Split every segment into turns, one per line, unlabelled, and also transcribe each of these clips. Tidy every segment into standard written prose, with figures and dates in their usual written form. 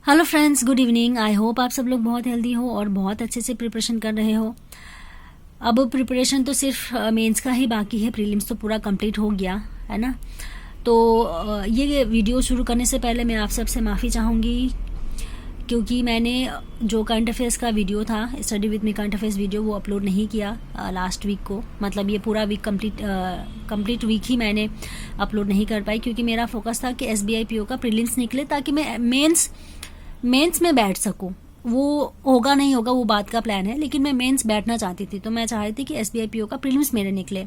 Hello friends, good evening. I hope आप सब लोग बहुत हेल्दी हो और बहुत अच्छे से प्रिपरेशन कर रहे हो। अब प्रिपरेशन तो सिर्फ मेंस का ही बाकी है, प्रीलिम्स तो पूरा कंप्लीट हो गया है ना। तो ये वीडियो शुरू करने से पहले मैं आप सबसे माफ़ी चाहूँगी, क्योंकि मैंने जो करंट अफेयर्स का वीडियो था, study with me current affairs video, वो अपलोड नहीं किया लास्ट वीक को। मतलब ये पूरा वीक कंप्लीट वीक ही मैंने अपलोड नहीं कर पाई, क्योंकि मेरा फोकस था कि SBI PO का प्रीलिम्स निकले ताकि मैं मेंस में बैठ सकूं। वो होगा नहीं होगा वो बात का प्लान है, लेकिन मैं मेंस बैठना चाहती थी। तो मैं चाहती थी कि SBI PO का प्रीलिम्स मेरे निकले,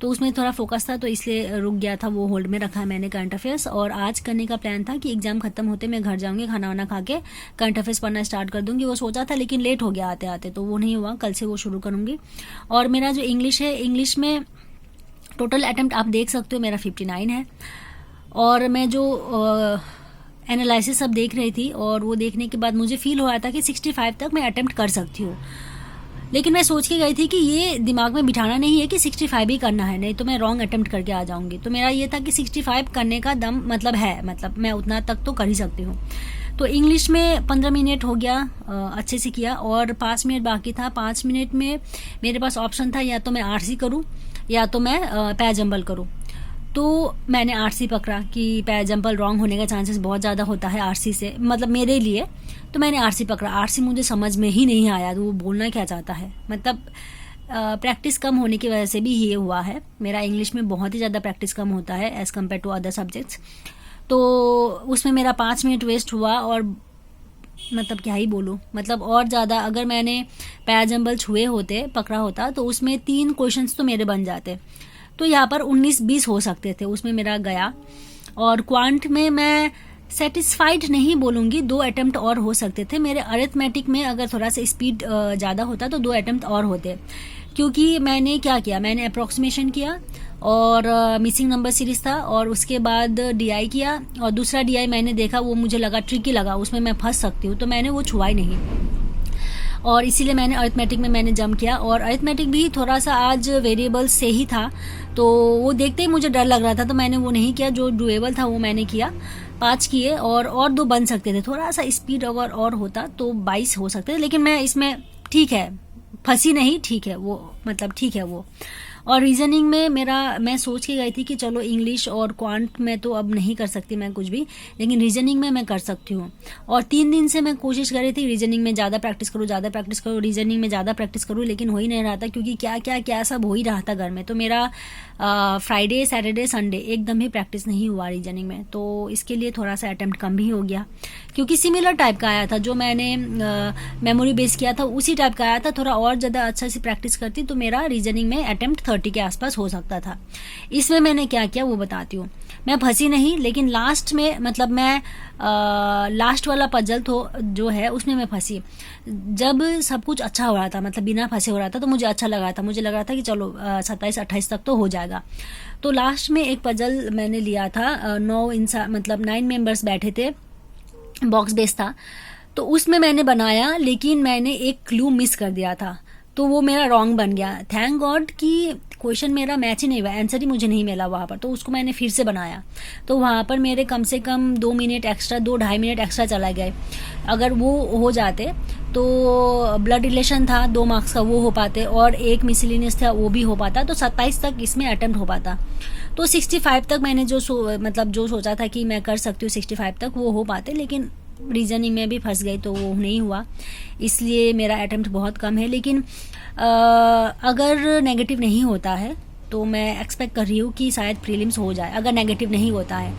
तो उसमें थोड़ा फोकस था, तो इसलिए रुक गया था, वो होल्ड में रखा है मैंने करंट अफेयर्स। और आज करने का प्लान था कि एग्जाम खत्म होते मैं घर जाऊंगी, खाना वाना खा के करंट अफेयर्स पढ़ना स्टार्ट कर दूंगी। वो सोचा था, लेकिन लेट हो गया आते आते, तो वो नहीं हुआ। कल से वो शुरू करूंगी। और मेरा जो इंग्लिश है, इंग्लिश में टोटल अटेम्प्ट आप देख सकते हो मेरा 59 है। और मैं जो एनालिसिस सब देख रही थी, और वो देखने के बाद मुझे फील हो रहा था कि 65 तक मैं अटेम्प्ट कर सकती हूँ। लेकिन मैं सोच के गई थी कि ये दिमाग में बिठाना नहीं है कि 65 ही करना है, नहीं तो मैं रॉन्ग अटेम्प्ट करके आ जाऊंगी। तो मेरा ये था कि 65 करने का दम है, मतलब मैं उतना तक तो कर ही सकती हूँ। तो इंग्लिश में 15 मिनट हो गया, अच्छे से किया, और 5 मिनट बाकी था। 5 मिनट में मेरे पास ऑप्शन था, या तो मैं RC करूँ या तो मैं पैर जंबल करूँ। तो मैंने RC पकड़ा कि पैर जंपल रॉन्ग होने का चांसेस बहुत ज़्यादा होता है RC से, मतलब मेरे लिए। तो मैंने RC पकड़ा। RC मुझे समझ में ही नहीं आया वो बोलना क्या चाहता है। मतलब प्रैक्टिस कम होने की वजह से भी ये हुआ है। मेरा इंग्लिश में बहुत ही ज़्यादा प्रैक्टिस कम होता है as compare to other subjects. तो उसमें मेरा 5 मिनट वेस्ट हुआ, और मतलब क्या ही बोलूँ, मतलब और ज़्यादा अगर मैंने पैर जंबल छुए होते, पकड़ा होता, तो उसमें 3 क्वेश्चंस तो मेरे बन जाते। तो यहाँ पर 19-20 हो सकते थे, उसमें मेरा गया। और क्वांट में मैं सेटिस्फाइड नहीं बोलूँगी, 2 अटेम्प्ट और हो सकते थे मेरे। अरिथमेटिक में अगर थोड़ा सा स्पीड ज़्यादा होता तो 2 अटेम्प्ट और होते, क्योंकि मैंने क्या किया, मैंने अप्रोक्सीमेशन किया, और मिसिंग नंबर सीरीज था, और उसके बाद DI किया। और दूसरा DI मैंने देखा, वो मुझे लगा ट्रिकी लगा, उसमें मैं फंस सकती हूँ, तो मैंने वो छुआ ही नहीं। और इसीलिए मैंने अरिथमेटिक में मैंने जंप किया। और अरिथमेटिक भी थोड़ा सा आज वेरिएबल से ही था, तो वो देखते ही मुझे डर लग रहा था, तो मैंने वो नहीं किया। जो डुएबल था वो मैंने किया। 5 किए, और 2 बन सकते थे। थोड़ा सा स्पीड अगर और होता तो 22 हो सकते थे, लेकिन मैं इसमें ठीक है, फंसी नहीं, ठीक है वो, मतलब ठीक है वो। और रीजनिंग में मैं सोच के गई थी कि चलो इंग्लिश और क्वांट में तो अब नहीं कर सकती मैं कुछ भी, लेकिन रीजनिंग में मैं कर सकती हूँ। और 3 दिन से मैं कोशिश कर रही थी रीजनिंग में ज़्यादा प्रैक्टिस करूँ, रीजनिंग में ज़्यादा प्रैक्टिस करूँ, लेकिन हो ही नहीं रहा था, क्योंकि क्या सब हो ही रहा था घर में। तो मेरा फ्राइडे, सैटरडे, संडे एकदम ही प्रैक्टिस नहीं हुआ रीजनिंग में। तो इसके लिए थोड़ा सा अटेम्प्ट कम भी हो गया, क्योंकि सिमिलर टाइप का आया था। जो मैंने मेमोरी बेस किया था उसी टाइप का आया था। थोड़ा और ज़्यादा अच्छा से प्रैक्टिस करती तो मेरा रीजनिंग में अटेम्प्ट 30 के आसपास हो सकता था। इसमें मैंने क्या किया वो बताती हूँ। मैं फंसी नहीं, लेकिन लास्ट में, मतलब मैं लास्ट वाला पजल तो जो है उसमें मैं फंसी। जब सब कुछ अच्छा हो रहा था, मतलब बिना फंसे हो रहा था, तो मुझे अच्छा लगा था। मुझे लग रहा था कि चलो 27-28 तक तो हो जाएगा। तो लास्ट में एक पजल मैंने लिया था, 9 मेंबर्स बैठे थे, बॉक्स बेस था, तो उसमें मैंने बनाया, लेकिन मैंने एक क्लू मिस कर दिया था, तो वो मेरा रॉन्ग बन गया। थैंक गॉड कि क्वेश्चन मेरा मैच ही नहीं हुआ, आंसर ही मुझे नहीं मिला वहाँ पर, तो उसको मैंने फिर से बनाया। तो वहाँ पर मेरे कम से कम 2 मिनट एक्स्ट्रा, 2-2.5 मिनट एक्स्ट्रा चला गए। अगर वो हो जाते तो ब्लड रिलेशन था 2 मार्क्स का, वो हो पाते, और एक मिसलिनियस था वो भी हो पाता, तो 27 तक इसमें अटेम्प्ट हो पाता। तो 65 तक मैंने जो सोचा था कि मैं कर सकती हूँ 65 तक, वो हो पाते, लेकिन रीजनिंग में भी फंस गई तो वो नहीं हुआ। इसलिए मेरा अटेम्प्ट बहुत कम है। लेकिन अगर नेगेटिव नहीं होता है तो मैं एक्सपेक्ट कर रही हूँ कि शायद प्रीलिम्स हो जाए। अगर नेगेटिव नहीं होता है,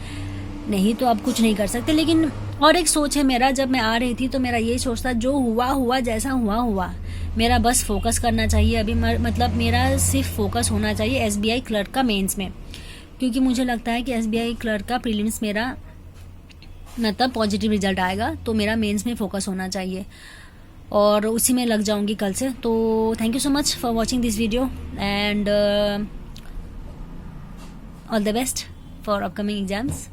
नहीं तो अब कुछ नहीं कर सकते। लेकिन और एक सोच है मेरा, जब मैं आ रही थी तो मेरा यही सोच था, जो हुआ जैसा हुआ, मेरा बस फोकस करना चाहिए अभी। मतलब मेरा सिर्फ फोकस होना चाहिए SBI क्लर्क का मेंस में, क्योंकि मुझे लगता है कि SBI क्लर्क का प्रीलिम्स मेरा मतलब पॉजिटिव रिजल्ट आएगा, तो मेरा मेंस में फोकस होना चाहिए, और उसी में लग जाऊंगी कल से। तो thank you so much for watching this video, and all the best for upcoming exams.